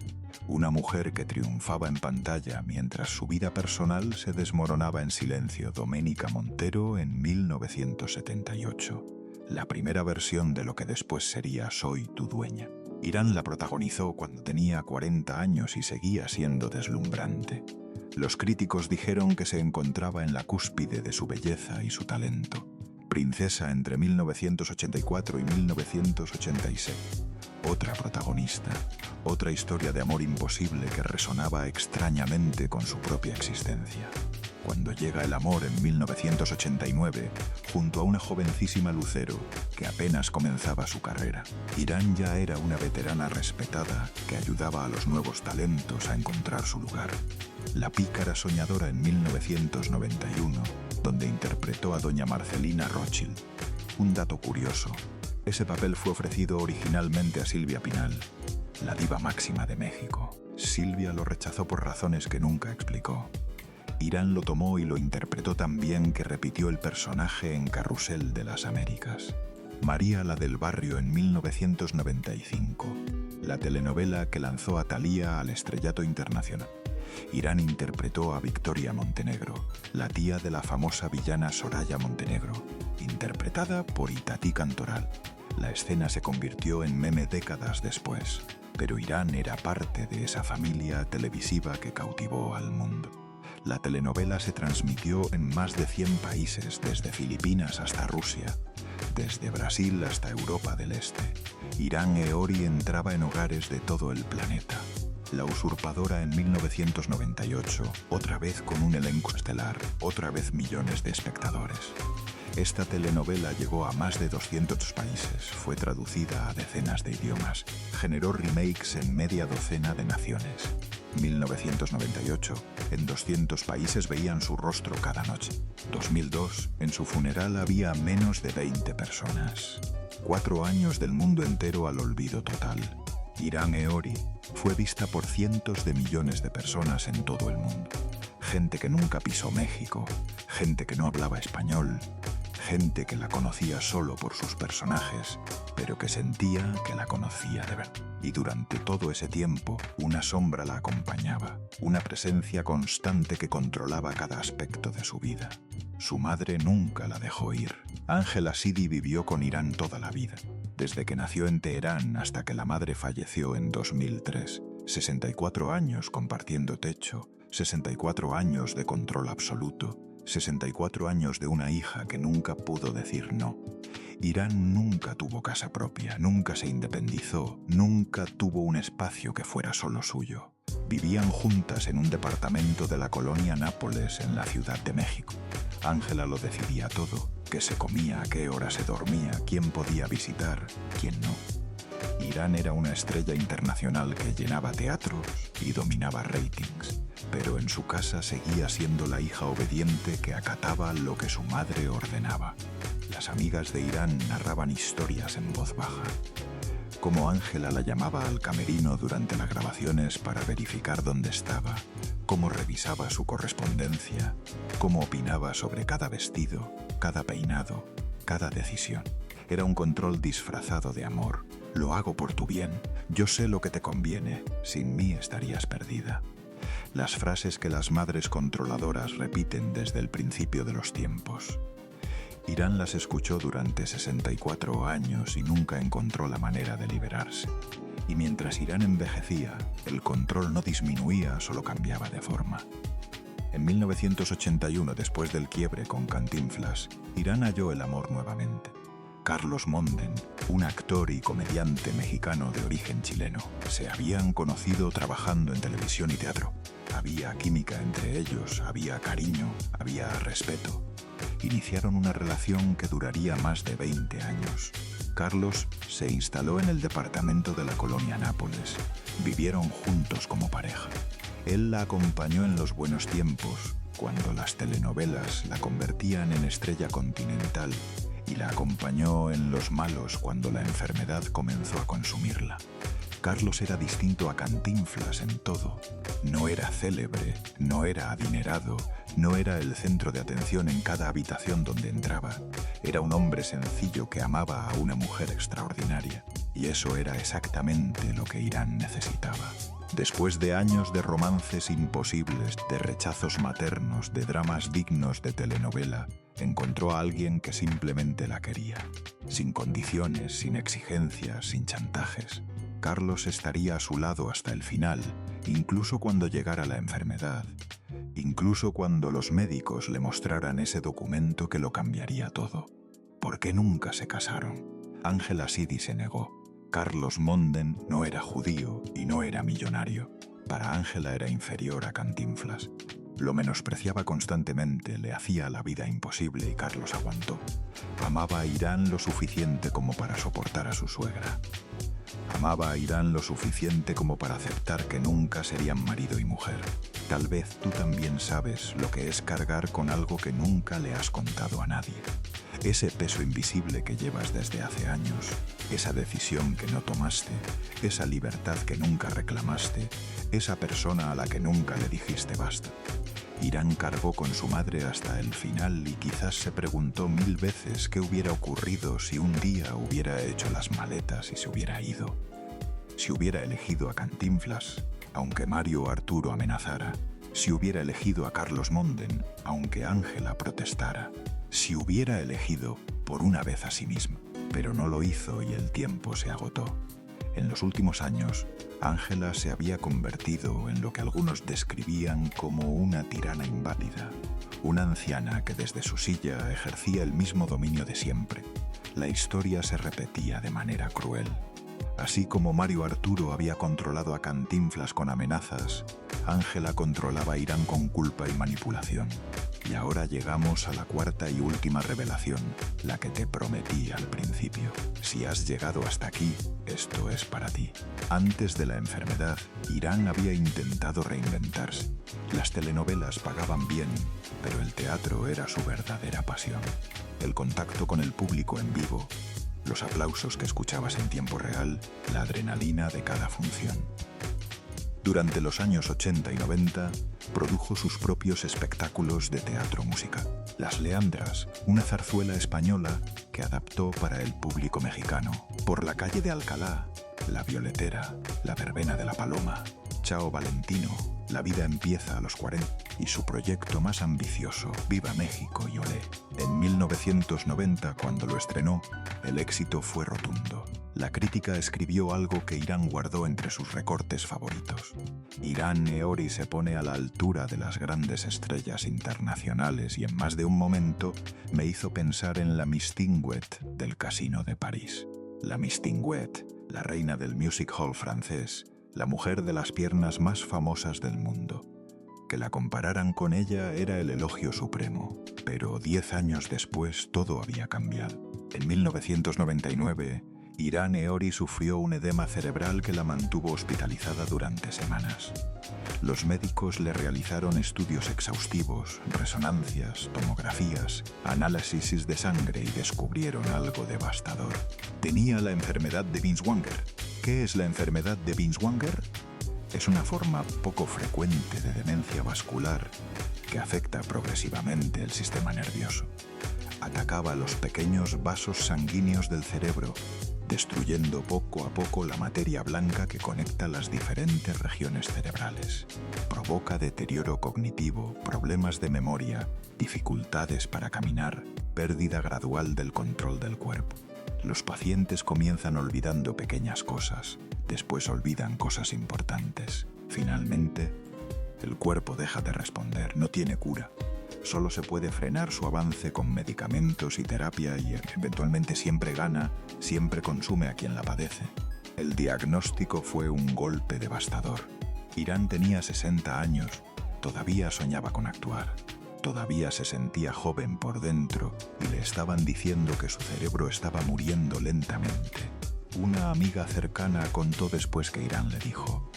Una mujer que triunfaba en pantalla mientras su vida personal se desmoronaba en silencio. Doménica Montero en 1978. La primera versión de lo que después sería Soy tu dueña. Irán la protagonizó cuando tenía 40 años y seguía siendo deslumbrante. Los críticos dijeron que se encontraba en la cúspide de su belleza y su talento. Princesa entre 1984 y 1986. Otra protagonista, otra historia de amor imposible que resonaba extrañamente con su propia existencia. Cuando llega el amor en 1989, junto a una jovencísima Lucero que apenas comenzaba su carrera. Irán ya era una veterana respetada que ayudaba a los nuevos talentos a encontrar su lugar. La pícara soñadora en 1991, donde interpretó a doña Marcelina Rothschild. Un dato curioso: ese papel fue ofrecido originalmente a Silvia Pinal, la diva máxima de México. Silvia lo rechazó por razones que nunca explicó. Irán lo tomó y lo interpretó tan bien que repitió el personaje en Carrusel de las Américas. María la del Barrio en 1995, la telenovela que lanzó a Thalía al estrellato internacional. Irán interpretó a Victoria Montenegro, la tía de la famosa villana Soraya Montenegro, interpretada por Itatí Cantoral. La escena se convirtió en meme décadas después, pero Irán era parte de esa familia televisiva que cautivó al mundo. La telenovela se transmitió en más de 100 países, desde Filipinas hasta Rusia, desde Brasil hasta Europa del Este. Irán Eori entraba en hogares de todo el planeta. La usurpadora en 1998, otra vez con un elenco estelar, otra vez millones de espectadores. Esta telenovela llegó a más de 200 países, fue traducida a decenas de idiomas, generó remakes en media docena de naciones. 1998, en 200 países veían su rostro cada noche. 2002, en su funeral había menos de 20 personas. 4 años del mundo entero al olvido total. Irán Eori fue vista por cientos de millones de personas en todo el mundo. Gente que nunca pisó México, gente que no hablaba español, gente que la conocía solo por sus personajes, pero que sentía que la conocía de verdad. Y durante todo ese tiempo, una sombra la acompañaba, una presencia constante que controlaba cada aspecto de su vida. Su madre nunca la dejó ir. Ángela Sidi vivió con Irán toda la vida, desde que nació en Teherán hasta que la madre falleció en 2003. 64 años compartiendo techo, 64 años de control absoluto, 64 años de una hija que nunca pudo decir no. Irán nunca tuvo casa propia, nunca se independizó, nunca tuvo un espacio que fuera solo suyo. Vivían juntas en un departamento de la colonia Nápoles en la Ciudad de México. Ángela lo decidía todo: qué se comía, a qué hora se dormía, quién podía visitar, quién no. Irán era una estrella internacional que llenaba teatros y dominaba ratings, pero en su casa seguía siendo la hija obediente que acataba lo que su madre ordenaba. Las amigas de Irán narraban historias en voz baja. cómo Ángela la llamaba al camerino durante las grabaciones para verificar dónde estaba, cómo revisaba su correspondencia, cómo opinaba sobre cada vestido, cada peinado, cada decisión. Era un control disfrazado de amor. Lo hago por tu bien. Yo sé lo que te conviene. Sin mí estarías perdida. Las frases que las madres controladoras repiten desde el principio de los tiempos. Irán las escuchó durante 64 años y nunca encontró la manera de liberarse. Y mientras Irán envejecía, el control no disminuía, solo cambiaba de forma. En 1981, después del quiebre con Cantinflas, Irán halló el amor nuevamente. Carlos Monden, un actor y comediante mexicano de origen chileno, se habían conocido trabajando en televisión y teatro. Había química entre ellos, había cariño, había respeto. Iniciaron una relación que duraría más de 20 años. Carlos se instaló en el departamento de la colonia Nápoles. Vivieron juntos como pareja. Él la acompañó en los buenos tiempos, cuando las telenovelas la convertían en estrella continental, y la acompañó en los malos cuando la enfermedad comenzó a consumirla. Carlos era distinto a Cantinflas en todo. No era célebre, no era adinerado, no era el centro de atención en cada habitación donde entraba. Era un hombre sencillo que amaba a una mujer extraordinaria. Y eso era exactamente lo que Irán necesitaba. Después de años de romances imposibles, de rechazos maternos, de dramas dignos de telenovela, encontró a alguien que simplemente la quería. Sin condiciones, sin exigencias, sin chantajes. Carlos estaría a su lado hasta el final, incluso cuando llegara la enfermedad, incluso cuando los médicos le mostraran ese documento que lo cambiaría todo. ¿Por qué nunca se casaron? Ángela Sidi se negó. Carlos Monden no era judío y no era millonario. Para Ángela era inferior a Cantinflas. Lo menospreciaba constantemente, le hacía la vida imposible y Carlos aguantó. Amaba a Irán lo suficiente como para soportar a su suegra. Amaba a Irán lo suficiente como para aceptar que nunca serían marido y mujer. Tal vez tú también sabes lo que es cargar con algo que nunca le has contado a nadie. Ese peso invisible que llevas desde hace años, esa decisión que no tomaste, esa libertad que nunca reclamaste, esa persona a la que nunca le dijiste basta. Irán cargó con su madre hasta el final y quizás se preguntó 1000 veces qué hubiera ocurrido si un día hubiera hecho las maletas y se hubiera ido. Si hubiera elegido a Cantinflas, aunque Mario Arturo amenazara. Si hubiera elegido a Carlos Monden, aunque Ángela protestara. Si hubiera elegido por una vez a sí misma. Pero no lo hizo y el tiempo se agotó. En los últimos años, Ángela se había convertido en lo que algunos describían como una tirana inválida, una anciana que desde su silla ejercía el mismo dominio de siempre. La historia se repetía de manera cruel. Así como Mario Arturo había controlado a Cantinflas con amenazas, Ángela controlaba a Irán con culpa y manipulación. Y ahora llegamos a la cuarta y última revelación, la que te prometí al principio. Si has llegado hasta aquí, esto es para ti. Antes de la enfermedad, Irán había intentado reinventarse. Las telenovelas pagaban bien, pero el teatro era su verdadera pasión. El contacto con el público en vivo, los aplausos que escuchabas en tiempo real, la adrenalina de cada función. Durante los años 80 y 90, produjo sus propios espectáculos de teatro musical. Las Leandras, una zarzuela española que adaptó para el público mexicano. Por la calle de Alcalá, La Violetera, La Verbena de la Paloma, Chao Valentino, La vida empieza a los 40 y su proyecto más ambicioso, Viva México y Olé. En 1990, cuando lo estrenó, el éxito fue rotundo. La crítica escribió algo que Irán guardó entre sus recortes favoritos. Irán Eori se pone a la altura de las grandes estrellas internacionales y en más de un momento me hizo pensar en la Mistinguett del Casino de París. La Mistinguett, la reina del music hall francés, la mujer de las piernas más famosas del mundo. Que la compararan con ella era el elogio supremo, pero 10 años después todo había cambiado. En 1999, Irán Eori sufrió un edema cerebral que la mantuvo hospitalizada durante semanas. Los médicos le realizaron estudios exhaustivos, resonancias, tomografías, análisis de sangre y descubrieron algo devastador. Tenía la enfermedad de Binswanger. ¿Qué es la enfermedad de Binswanger? Es una forma poco frecuente de demencia vascular que afecta progresivamente el sistema nervioso. Atacaba los pequeños vasos sanguíneos del cerebro, destruyendo poco a poco la materia blanca que conecta las diferentes regiones cerebrales. Provoca deterioro cognitivo, problemas de memoria, dificultades para caminar, pérdida gradual del control del cuerpo. Los pacientes comienzan olvidando pequeñas cosas, después olvidan cosas importantes. Finalmente, el cuerpo deja de responder, no tiene cura. Solo se puede frenar su avance con medicamentos y terapia y eventualmente siempre gana, siempre consume a quien la padece. El diagnóstico fue un golpe devastador. Irán tenía 60 años, todavía soñaba con actuar. Todavía se sentía joven por dentro y le estaban diciendo que su cerebro estaba muriendo lentamente. Una amiga cercana contó después que Irán le dijo: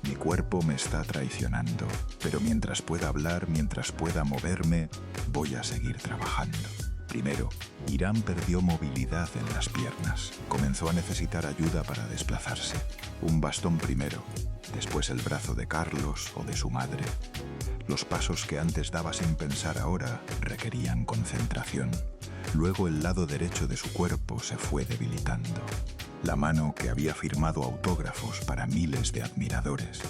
«Mi cuerpo me está traicionando, pero mientras pueda hablar, mientras pueda moverme, voy a seguir trabajando». Primero, Irán perdió movilidad en las piernas. Comenzó a necesitar ayuda para desplazarse. Un bastón primero, después el brazo de Carlos o de su madre. Los pasos que antes daba sin pensar ahora requerían concentración. Luego el lado derecho de su cuerpo se fue debilitando. La mano que había firmado autógrafos para miles de admiradores.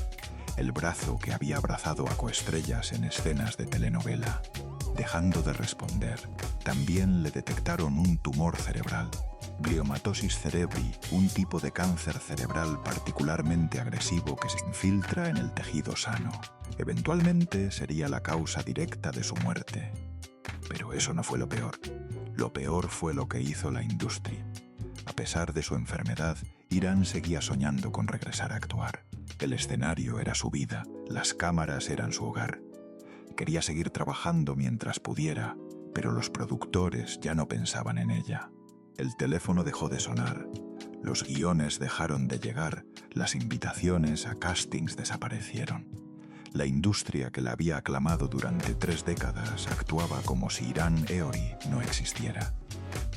El brazo que había abrazado a coestrellas en escenas de telenovela. Dejando de responder, también le detectaron un tumor cerebral. Gliomatosis cerebri, un tipo de cáncer cerebral particularmente agresivo que se infiltra en el tejido sano. Eventualmente sería la causa directa de su muerte. Pero eso no fue lo peor. Lo peor fue lo que hizo la industria. A pesar de su enfermedad, Irán seguía soñando con regresar a actuar. El escenario era su vida, las cámaras eran su hogar. Quería seguir trabajando mientras pudiera, pero los productores ya no pensaban en ella. El teléfono dejó de sonar, los guiones dejaron de llegar, las invitaciones a castings desaparecieron. La industria que la había aclamado durante 3 décadas actuaba como si Irán Eori no existiera.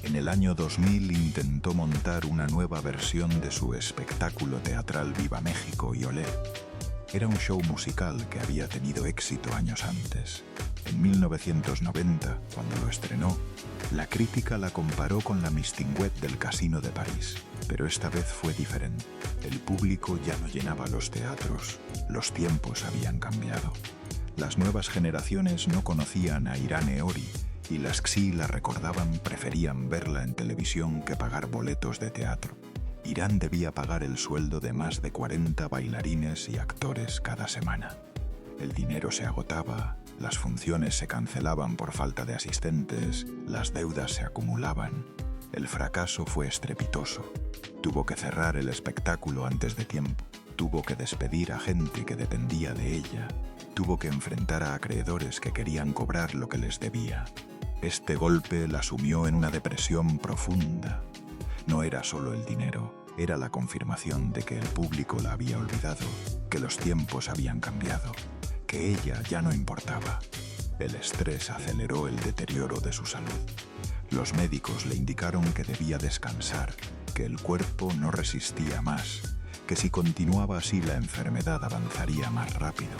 En el año 2000 intentó montar una nueva versión de su espectáculo teatral Viva México y Olé. Era un show musical que había tenido éxito años antes. En 1990, cuando lo estrenó, la crítica la comparó con la Mistinguett del Casino de París. Pero esta vez fue diferente. El público ya no llenaba los teatros. Los tiempos habían cambiado. Las nuevas generaciones no conocían a Irán Eori y las que sí la recordaban preferían verla en televisión que pagar boletos de teatro. Irán debía pagar el sueldo de más de 40 bailarines y actores cada semana. El dinero se agotaba, las funciones se cancelaban por falta de asistentes, las deudas se acumulaban. El fracaso fue estrepitoso. Tuvo que cerrar el espectáculo antes de tiempo. Tuvo que despedir a gente que dependía de ella. Tuvo que enfrentar a acreedores que querían cobrar lo que les debía. Este golpe la sumió en una depresión profunda. No era solo el dinero, era la confirmación de que el público la había olvidado, que los tiempos habían cambiado, que ella ya no importaba. El estrés aceleró el deterioro de su salud. Los médicos le indicaron que debía descansar, que el cuerpo no resistía más, que si continuaba así la enfermedad avanzaría más rápido.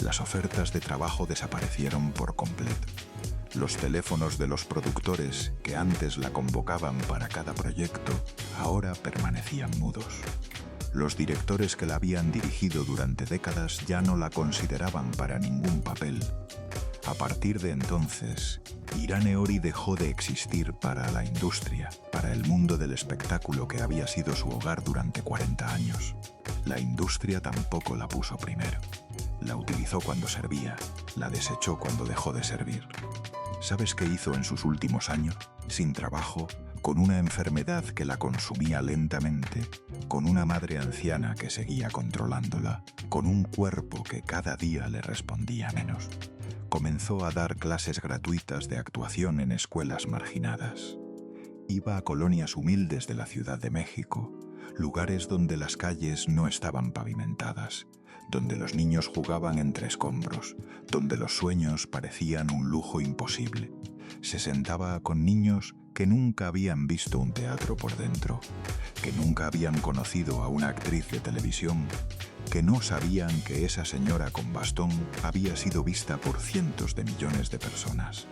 Las ofertas de trabajo desaparecieron por completo. Los teléfonos de los productores que antes la convocaban para cada proyecto, ahora permanecían mudos. Los directores que la habían dirigido durante décadas ya no la consideraban para ningún papel. A partir de entonces, Irán Eori dejó de existir para la industria, para el mundo del espectáculo que había sido su hogar durante 40 años. La industria tampoco la puso primero. La utilizó cuando servía, la desechó cuando dejó de servir. ¿Sabes qué hizo en sus últimos años? Sin trabajo, con una enfermedad que la consumía lentamente, con una madre anciana que seguía controlándola, con un cuerpo que cada día le respondía menos. Comenzó a dar clases gratuitas de actuación en escuelas marginadas. Iba a colonias humildes de la Ciudad de México, lugares donde las calles no estaban pavimentadas, donde los niños jugaban entre escombros, donde los sueños parecían un lujo imposible. Se sentaba con niños que nunca habían visto un teatro por dentro, que nunca habían conocido a una actriz de televisión, que no sabían que esa señora con bastón había sido vista por cientos de millones de personas.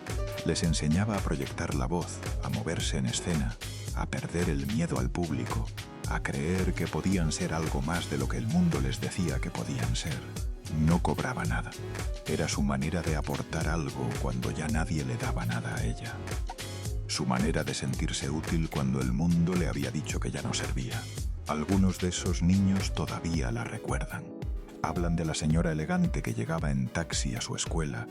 Les enseñaba a proyectar la voz, a moverse en escena, a perder el miedo al público, a creer que podían ser algo más de lo que el mundo les decía que podían ser. No cobraba nada. Era su manera de aportar algo cuando ya nadie le daba nada a ella. Su manera de sentirse útil cuando el mundo le había dicho que ya no servía. Algunos de esos niños todavía la recuerdan. Hablan de la señora elegante que llegaba en taxi a su escuela,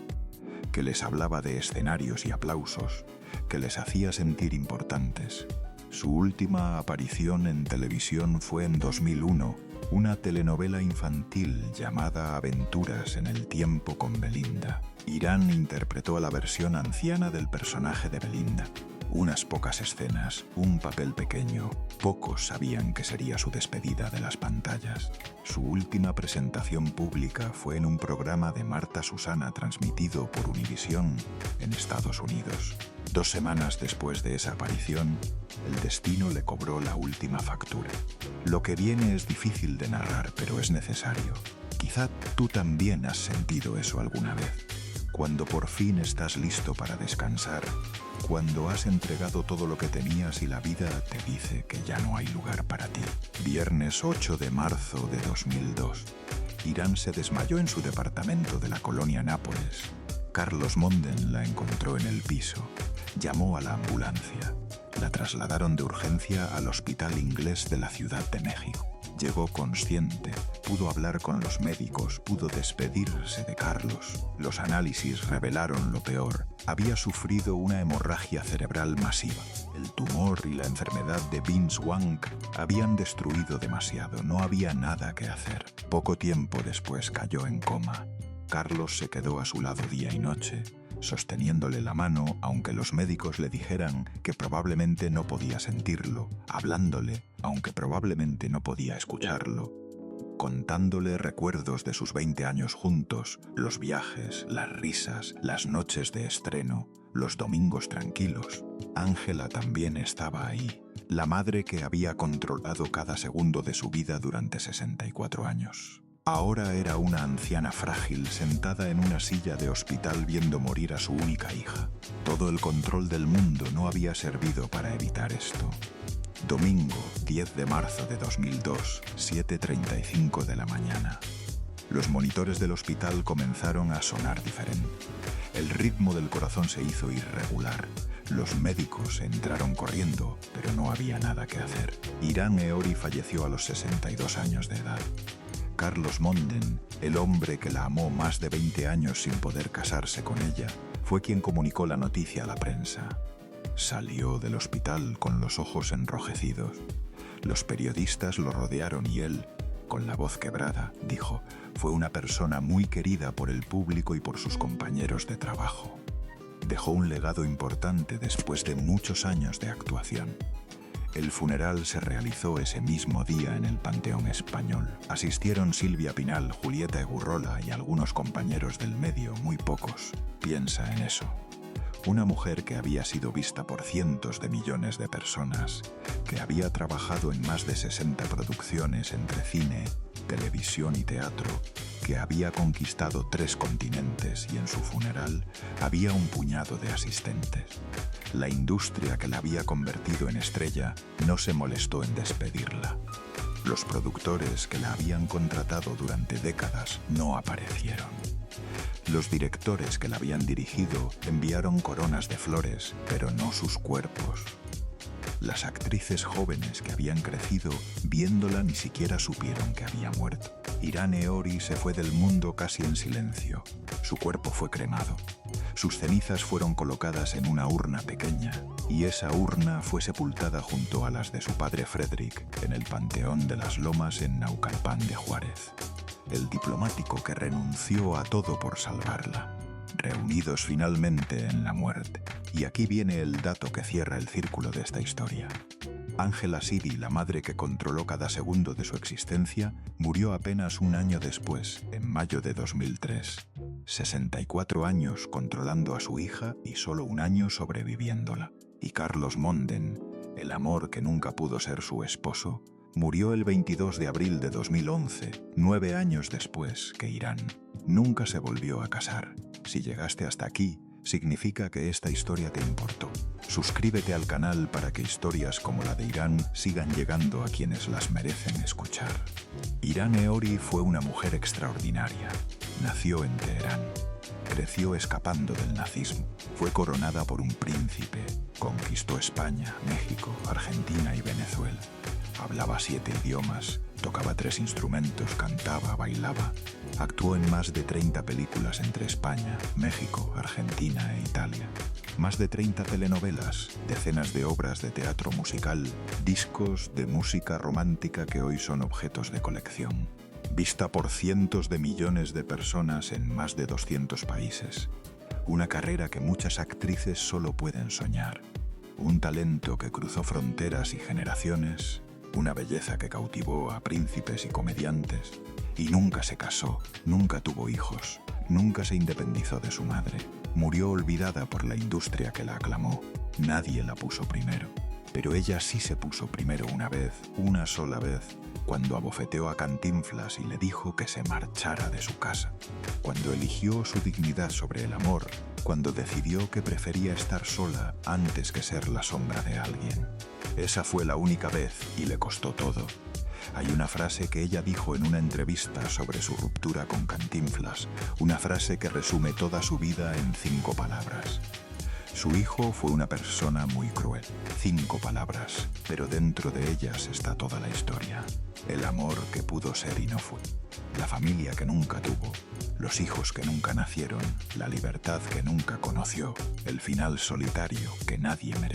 que les hablaba de escenarios y aplausos, que les hacía sentir importantes. Su última aparición en televisión fue en 2001, una telenovela infantil llamada Aventuras en el tiempo con Belinda. Irán interpretó a la versión anciana del personaje de Belinda. Unas pocas escenas, un papel pequeño. Pocos sabían que sería su despedida de las pantallas. Su última presentación pública fue en un programa de Marta Susana transmitido por Univisión en Estados Unidos. 2 semanas después de esa aparición, el destino le cobró la última factura. Lo que viene es difícil de narrar, pero es necesario. Quizá tú también has sentido eso alguna vez. Cuando por fin estás listo para descansar, cuando has entregado todo lo que tenías y la vida te dice que ya no hay lugar para ti. Viernes 8 de marzo de 2002. Irán se desmayó en su departamento de la colonia Nápoles. Carlos Monden la encontró en el piso. Llamó a la ambulancia. La trasladaron de urgencia al Hospital Inglés de la Ciudad de México. Llegó consciente, pudo hablar con los médicos, pudo despedirse de Carlos. Los análisis revelaron lo peor. Había sufrido una hemorragia cerebral masiva. El tumor y la enfermedad de Binswang habían destruido demasiado. No había nada que hacer. Poco tiempo después cayó en coma. Carlos se quedó a su lado día y noche, sosteniéndole la mano aunque los médicos le dijeran que probablemente no podía sentirlo, hablándole aunque probablemente no podía escucharlo, contándole recuerdos de sus 20 años juntos, los viajes, las risas, las noches de estreno, los domingos tranquilos. Ángela también estaba ahí, la madre que había controlado cada segundo de su vida durante 64 años. Ahora era una anciana frágil sentada en una silla de hospital viendo morir a su única hija. Todo el control del mundo no había servido para evitar esto. Domingo, 10 de marzo de 2002, 7:35 de la mañana. Los monitores del hospital comenzaron a sonar diferente. El ritmo del corazón se hizo irregular. Los médicos entraron corriendo, pero no había nada que hacer. Irán Eori falleció a los 62 años de edad. Carlos Monden, el hombre que la amó más de 20 años sin poder casarse con ella, fue quien comunicó la noticia a la prensa. Salió del hospital con los ojos enrojecidos. Los periodistas lo rodearon y él, con la voz quebrada, dijo: «Fue una persona muy querida por el público y por sus compañeros de trabajo. Dejó un legado importante después de muchos años de actuación». El funeral se realizó ese mismo día en el Panteón Español. Asistieron Silvia Pinal, Julieta Egurrola y algunos compañeros del medio, muy pocos. Piensa en eso. Una mujer que había sido vista por cientos de millones de personas, que había trabajado en más de 60 producciones entre cine, televisión y teatro, que había conquistado 3 continentes y en su funeral había un puñado de asistentes. La industria que la había convertido en estrella no se molestó en despedirla. Los productores que la habían contratado durante décadas no aparecieron. Los directores que la habían dirigido enviaron coronas de flores, pero no sus cuerpos. Las actrices jóvenes que habían crecido viéndola ni siquiera supieron que había muerto. Irán Eori se fue del mundo casi en silencio. Su cuerpo fue cremado. Sus cenizas fueron colocadas en una urna pequeña, y esa urna fue sepultada junto a las de su padre Frederick en el Panteón de las Lomas en Naucalpan de Juárez. El diplomático que renunció a todo por salvarla. reunidos finalmente en la muerte. Y aquí viene el dato que cierra el círculo de esta historia. Ángela Siri, la madre que controló cada segundo de su existencia, murió apenas un año después, en mayo de 2003. 64 años controlando a su hija y solo un año sobreviviéndola. Y Carlos Monden, el amor que nunca pudo ser su esposo, murió el 22 de abril de 2011, 9 años después que Irán. Nunca se volvió a casar. Si llegaste hasta aquí, significa que esta historia te importó. Suscríbete al canal para que historias como la de Irán sigan llegando a quienes las merecen escuchar. Irán Eori fue una mujer extraordinaria. Nació en Teherán. Creció escapando del nazismo. Fue coronada por un príncipe. Conquistó España, México, Argentina y Venezuela. Hablaba 7 idiomas, tocaba 3 instrumentos, cantaba, bailaba. Actuó en más de 30 películas entre España, México, Argentina e Italia. Más de 30 telenovelas, decenas de obras de teatro musical, discos de música romántica que hoy son objetos de colección. Vista por cientos de millones de personas en más de 200 países. Una carrera que muchas actrices solo pueden soñar. Un talento que cruzó fronteras y generaciones. Una belleza que cautivó a príncipes y comediantes. Y nunca se casó, nunca tuvo hijos, nunca se independizó de su madre. Murió olvidada por la industria que la aclamó. Nadie la puso primero. Pero ella sí se puso primero una vez, una sola vez, cuando abofeteó a Cantinflas y le dijo que se marchara de su casa. Cuando eligió su dignidad sobre el amor, cuando decidió que prefería estar sola antes que ser la sombra de alguien. Esa fue la única vez y le costó todo. Hay una frase que ella dijo en una entrevista sobre su ruptura con Cantinflas, una frase que resume toda su vida en 5 palabras. Su hijo fue una persona muy cruel. 5 palabras, pero dentro de ellas está toda la historia. El amor que pudo ser y no fue. La familia que nunca tuvo. Los hijos que nunca nacieron. La libertad que nunca conoció. El final solitario que nadie merece.